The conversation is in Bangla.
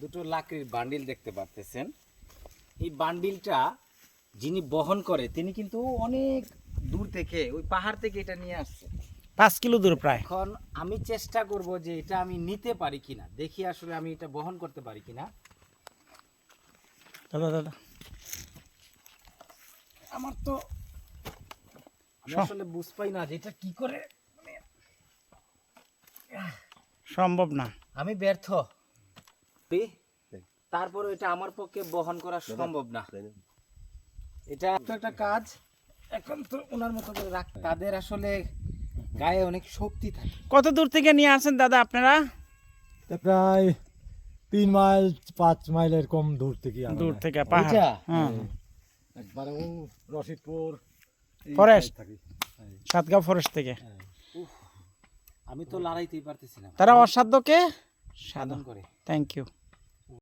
দুটো লাকড়ির বান্ডিল দেখতে পারতেছেন। এই বান্ডিলটা যিনি বহন করে তিনি কিন্তু অনেক দূর থেকে ওই পাহাড় থেকে এটা নিয়ে আসছে 5 কিলো দূর প্রায়। এখন আমি চেষ্টা করব যে এটা আমি নিতে পারি কিনা, দেখি আসলে আমি এটা বহন করতে পারি কিনা। দাদা দাদা আমার তো আমি আসলে বুঝ পাই না যে এটা কি করে, সম্ভব না। আমি ব্যর্থ। তারপরে এটা আমার পক্ষে বহন করা সম্ভব না। এটা তো একটা কাজ, এখন তো ওনার মতো করে রাখ, তাদের আসলে গায়ে অনেক শক্তি থাকে। কত দূর থেকে নিয়ে আসেন দাদা আপনারা? প্রায় 3 মাইল 5 মাইল এরকম দূর থেকে দূর থেকে পাহাড়। এটা? হ্যাঁ, একবারে ও রশিদপুর ফরেস্ট, থাকি। সাতগাঁও ফরেস্ট থেকে। আমি তো লড়াইতেই পারতেছি না। তারা অসাধ্যকে সাধন করে। Thank you.